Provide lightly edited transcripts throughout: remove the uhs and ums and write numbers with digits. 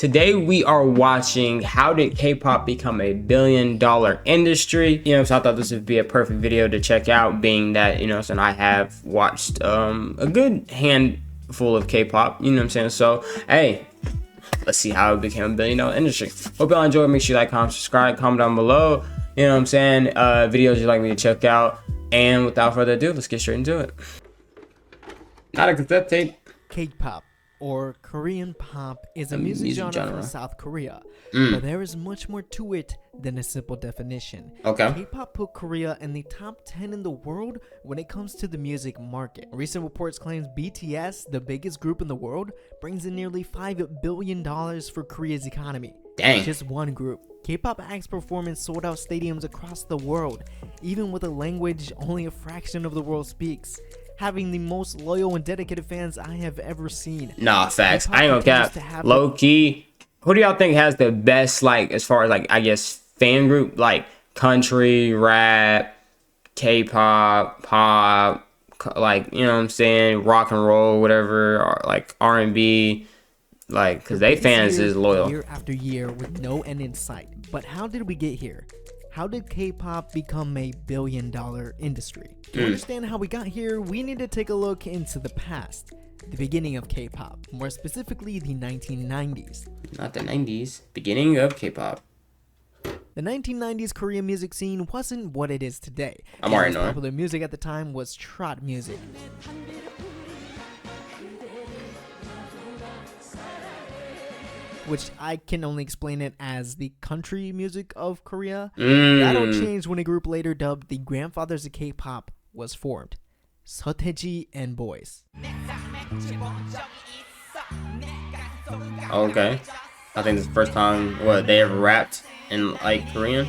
Today we are watching how did K-pop become a billion-dollar industry. So I thought this would be a perfect video to check out, being that, so I have watched a good handful of K-pop, So, hey, let's see how it became a billion-dollar industry. Hope y'all enjoyed. Make sure you like, comment, subscribe, comment down below. Videos you'd like me to check out. And without further ado, let's get straight into it. Not a cassette tape. K-pop, or Korean pop, is a music genre from South Korea, but there is much more to it than a simple definition. Okay. K-pop put Korea in the top 10 in the world when it comes to the music market. Recent reports claim BTS, the biggest group in the world, brings in nearly $5 billion for Korea's economy. Dang. Just one group. K-pop acts perform in sold-out stadiums across the world, even with a language only a fraction of the world speaks, having the most loyal and dedicated fans I have ever seen. Nah, facts. I ain't gonna cap. Low key, who do y'all think has the best, as far as I guess fan group, country, rap, K-pop, pop, rock and roll, whatever, or R&B, because they fans is loyal. Year after year with no end in sight. But how did we get here? How did K-pop become a billion-dollar industry? To understand how we got here, we need to take a look into the past, the beginning of K-pop, more specifically the 1990s. Not the 90s, beginning of K-pop. The 1990s Korean music scene wasn't what it is today. I'm already knowing. Popular music at the time was trot music, which I can only explain it as the country music of Korea. That'll change when a group later dubbed the grandfathers of K-pop was formed, Seotaeji and Boys. Okay. I think this is the first time they ever rapped in Korean.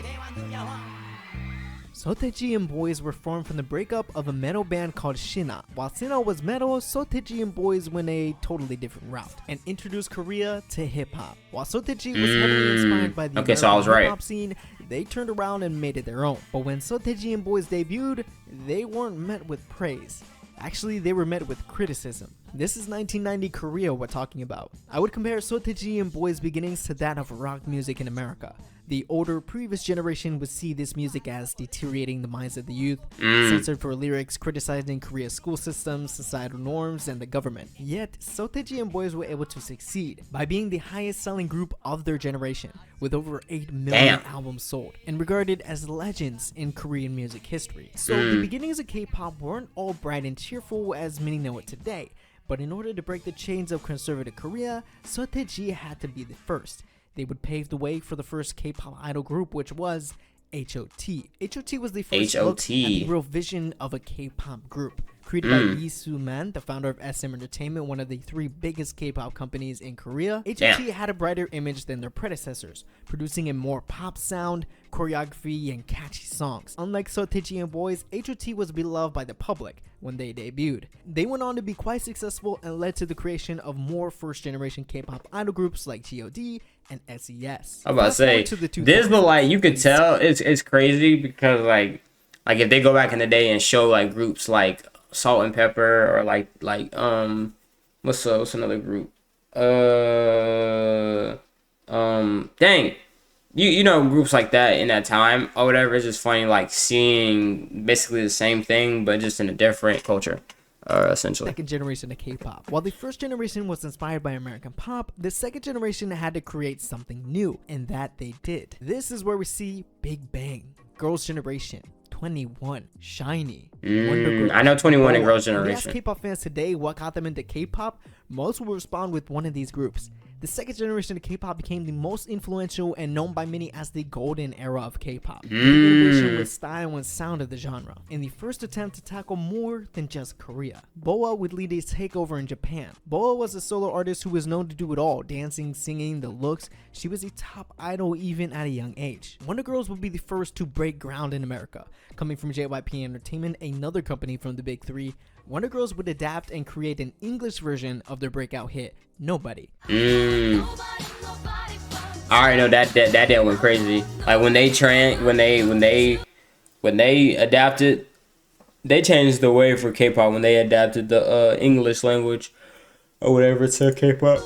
Seotaeji and Boys were formed from the breakup of a metal band called Shina. While Shina was metal, Seotaeji and Boys went a totally different route and introduced Korea to hip-hop. While Seotaeji was heavily inspired by the hip-hop scene, they turned around and made it their own. But when Seotaeji and Boys debuted, they weren't met with praise. Actually, they were met with criticism. This is 1990 Korea we're talking about. I would compare Seotaeji and Boys' beginnings to that of rock music in America. The older, previous generation would see this music as deteriorating the minds of the youth, censored for lyrics, criticizing Korea's school systems, societal norms, and the government. Yet, Seotaeji and Boys were able to succeed by being the highest-selling group of their generation, with over 8 million albums sold, and regarded as legends in Korean music history. So, the beginnings of K-pop weren't all bright and cheerful as many know it today, but in order to break the chains of conservative Korea, Seotaeji had to be the first. They would pave the way for the first K-pop idol group, which was H.O.T. H.O.T. was the first look at the real vision of a K-pop group. Created by Lee Soo-man, the founder of SM Entertainment, one of the 3 biggest K-pop companies in Korea, H.O.T. had a brighter image than their predecessors, producing a more pop sound, choreography, and catchy songs. Unlike Seotaeji and Boys, H.O.T. was beloved by the public when they debuted. They went on to be quite successful and led to the creation of more first-generation K-pop idol groups like G.O.D. and S.E.S. I was about to say, this the you could tell it's crazy because if they go back in the day and show groups like Salt and Pepper or what's another group? Dang. You know, groups like that in that time or whatever. It's just funny seeing basically the same thing but just in a different culture. Essentially. Second generation of K-pop. While the first generation was inspired by American pop, the second generation had to create something new, and that they did. This is where we see Big Bang, Girls' Generation, 21, Shiny, I know 21 and Girls' Generation. If you ask K-pop fans today what got them into K-pop, most will respond with one of these groups. The second generation of K-pop became the most influential and known by many as the golden era of K-pop. The innovation with style and sound of the genre, in the first attempt to tackle more than just Korea. BoA would lead a takeover in Japan. BoA was a solo artist who was known to do it all, dancing, singing, the looks. She was a top idol even at a young age. Wonder Girls would be the first to break ground in America. Coming from JYP Entertainment, another company from the Big Three, Wonder Girls would adapt and create an English version of their breakout hit, Nobody. I already know that went crazy. When they adapted, they changed the way for K-pop when they adapted the English language or whatever to K-pop.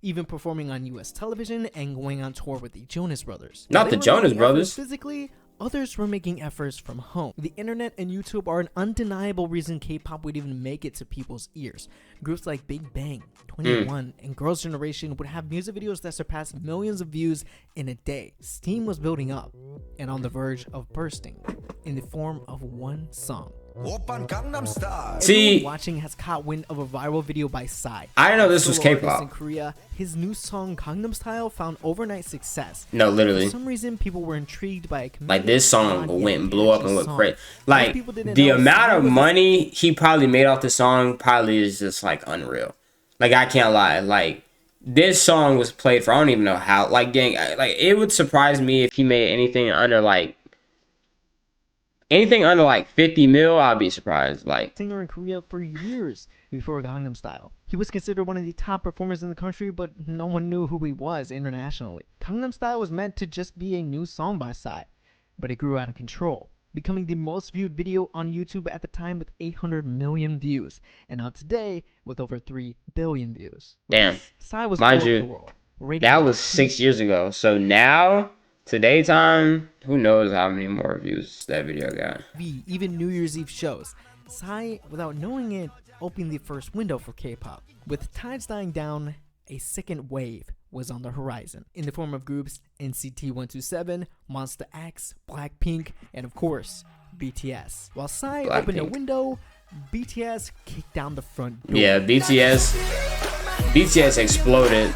even performing on US television and going on tour with the Jonas Brothers. Not They the were Jonas making Brothers. efforts physically, others were making efforts from home. The internet and YouTube are an undeniable reason K-pop would even make it to people's ears. Groups like Big Bang, 21, and Girls' Generation would have music videos that surpassed millions of views in a day. Steam was building up and on the verge of bursting in the form of one song. See, Everyone watching has caught wind of a viral video by Psy. I didn't know this was Solo artist K-pop. In Korea, his new song Gangnam Style found overnight success. No, literally. For some reason, people were intrigued by a Like, this song went and blew up and went song. crazy. Like, people didn't the know amount Psy of was a- money he probably made off the song probably is just, like, unreal. Like, I can't lie. Like, this song was played for, I don't even know how. Like, gang, like, it would surprise me if he made anything under, like, 50 mil, I'd be surprised. Like, singer in Korea for years before Gangnam Style. He was considered one of the top performers in the country, but no one knew who he was internationally. Gangnam Style was meant to just be a new song by Psy, but it grew out of control, becoming the most viewed video on YouTube at the time with 800 million views, and now today with over 3 billion views. damn. Psy was Mind all over you, the world. Radio That was 6 years ago. So now, today time, who knows how many more views that video got. TV, even New Year's Eve shows. Psy, without knowing it, opened the first window for K-pop. With tides dying down, a second wave was on the horizon in the form of groups NCT 127, Monsta X, Blackpink, and of course, BTS. While Psy opened a Blackpink. window, BTS kicked down the front door. Yeah, BTS exploded.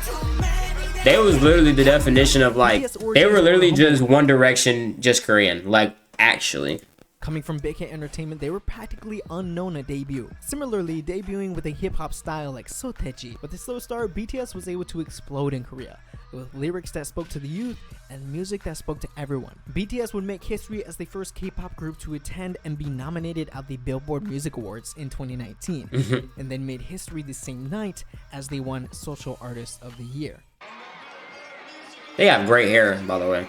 They was literally the definition of like, they were literally just One Direction, just Korean. Like, actually. Coming from Big Hit Entertainment, they were practically unknown at debut. Similarly, debuting with a hip-hop style like Soteji. With the slow start, BTS was able to explode in Korea, with lyrics that spoke to the youth and music that spoke to everyone. BTS would make history as the first K-pop group to attend and be nominated at the Billboard Music Awards in 2019, and then made history the same night as they won Social Artist of the Year. They have great hair, by the way.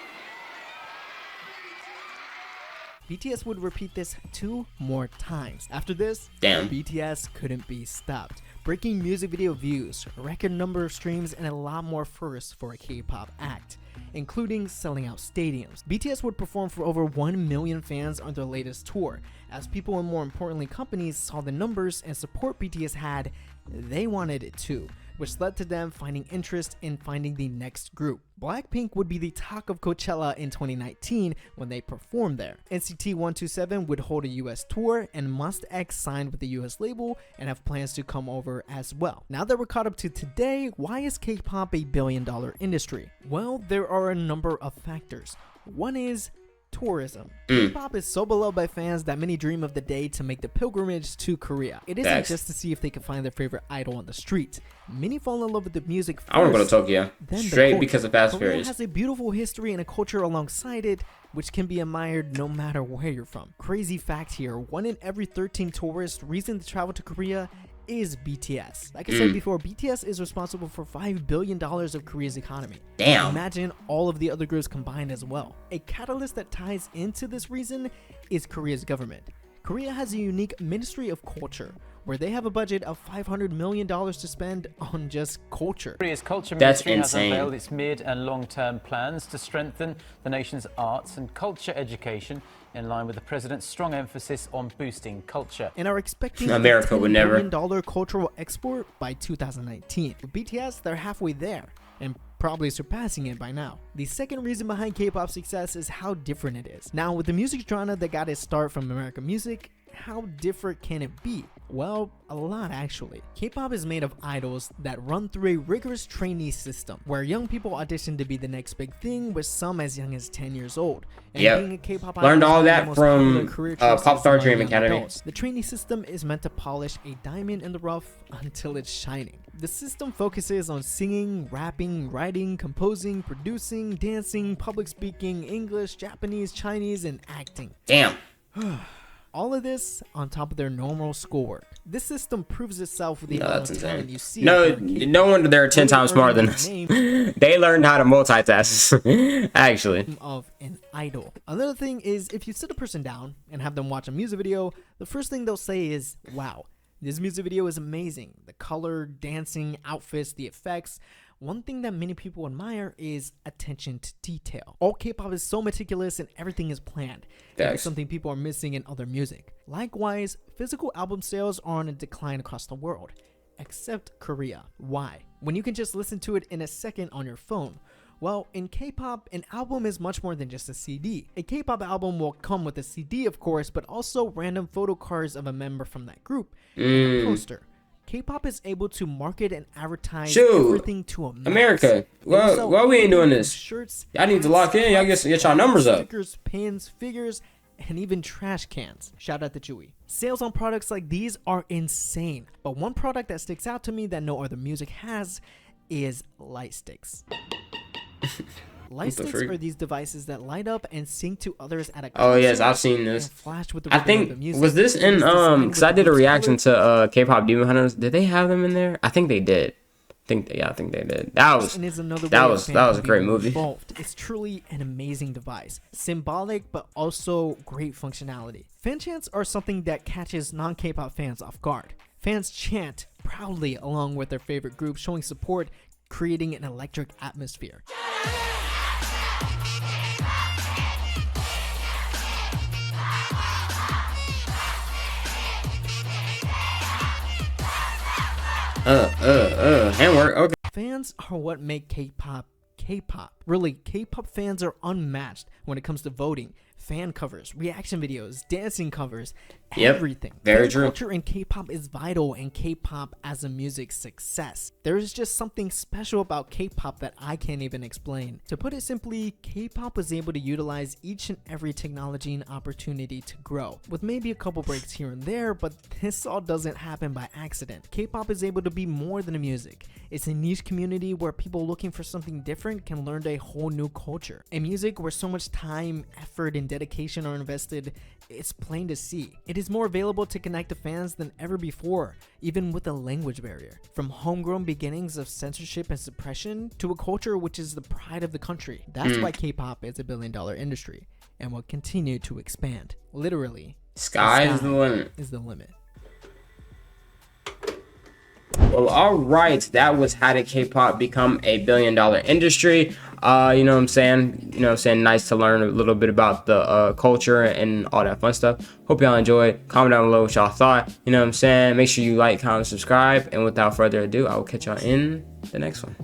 BTS would repeat this 2 more times. After this, Damn. BTS couldn't be stopped, breaking music video views, record number of streams, and a lot more firsts for a K-pop act, including selling out stadiums. BTS would perform for over 1 million fans on their latest tour. As people and more importantly companies saw the numbers and support BTS had, they wanted it too, which led to them finding interest in finding the next group. Blackpink would be the talk of Coachella in 2019 when they performed there. NCT 127 would hold a US tour, and Monsta X signed with the US label and have plans to come over as well. Now that we're caught up to today, why is K-pop a billion-dollar industry? Well, there are a number of factors. One is tourism. K-pop is so beloved by fans that many dream of the day to make the pilgrimage to Korea. It isn't Facts. just to see if they can find their favorite idol on the street. Many fall in love with the music first, I want to go to Tokyo. then the Straight culture. because of Fast Korea Furious. has a beautiful history and a culture alongside it, which can be admired no matter where you're from. Crazy fact here, 1 in every 13 tourists reason to travel to Korea is BTS. Like I said before, BTS is responsible for $5 billion of Korea's economy. Damn. Imagine all of the other groups combined as well. A catalyst that ties into this reason is Korea's government. Korea has a unique Ministry of Culture, where they have a budget of $500 million to spend on just culture. Korea's culture That's ministry insane. has unveiled its mid and long-term plans to strengthen the nation's arts and culture education in line with the president's strong emphasis on boosting culture. And are expecting America a $10 would never. billion cultural export by 2019. With BTS, they're halfway there and probably surpassing it by now. The second reason behind K-pop success is how different it is. Now, with the music genre that got its start from American music, how different can it be? Well, a lot actually. K-pop is made of idols that run through a rigorous trainee system where young people audition to be the next big thing, with some as young as 10 years old. And Yep. being a K-pop Learned idol is all one of the that most from, popular career choices Pop Star among Dream young Academy. adults. The trainee system is meant to polish a diamond in the rough until it's shining. The system focuses on singing, rapping, writing, composing, producing, dancing, public speaking, English, Japanese, Chinese, and acting. Damn. All of this on top of their normal schoolwork. This system proves itself with the No, amount that's of talent insane. you see. No, out there in K-pop. no wonder they're 10 times smarter than Earning us. the name They learned how to multitask. Actually. of an idol. Another thing is, if you sit a person down and have them watch a music video, the first thing they'll say is, "Wow, this music video is amazing. The color, dancing, outfits, the effects." One thing that many people admire is attention to detail. All K-pop is so meticulous and everything is planned. That's something people are missing in other music. Likewise, physical album sales are on a decline across the world, except Korea. Why? When you can just listen to it in a second on your phone. Well, in K-pop, an album is much more than just a CD. A K-pop album will come with a CD, of course, but also random photo cards of a member from that group and a poster. K-pop is able to market and advertise everything to a max. America. Well, why we ain't doing this? Shirts, y'all need to lock in. Y'all get y'all numbers up. Stickers, pins, figures, and even trash cans. Shout out to Chewy. Sales on products like these are insane. But one product that sticks out to me that no other music has is light sticks. Light sticks are these devices that light up and sync to others at a concert. Oh yes, I've seen this. Flash with the I think the music. was this in because I did a reaction to K-pop Demon Hunters. Did they have them in there? I think they did. I think they did. That was a great movie. It's truly an amazing device, symbolic but also great functionality. Fan chants are something that catches non-K-pop fans off guard. Fans chant proudly along with their favorite group, showing support, creating an electric atmosphere. Handwork, okay. Fans are what make K-pop K-pop. Really, K-pop fans are unmatched when it comes to voting, fan covers, reaction videos, dancing covers, everything. Very true. Culture in K-pop is vital in K-pop as a music success. There is just something special about K-pop that I can't even explain. To put it simply, K-pop was able to utilize each and every technology and opportunity to grow, with maybe a couple breaks here and there, but this all doesn't happen by accident. K-pop is able to be more than a music. It's a niche community where people looking for something different can learn a whole new culture. A music where so much time, effort, and dedication are invested, it's plain to see. It is more available to connect to fans than ever before, even with a language barrier. From homegrown beginnings of censorship and suppression to a culture which is the pride of the country. That's why K-pop is $1 billion industry and will continue to expand. Literally, sky is the limit. Is the limit. Well, all right, that was how did K-pop become $1 billion industry. You know what I'm saying? You know what I'm saying? Nice to learn a little bit about the culture and all that fun stuff. Hope y'all enjoyed. Comment down below what y'all thought. You know what I'm saying? Make sure you like, comment, subscribe. And without further ado, I will catch y'all in the next one.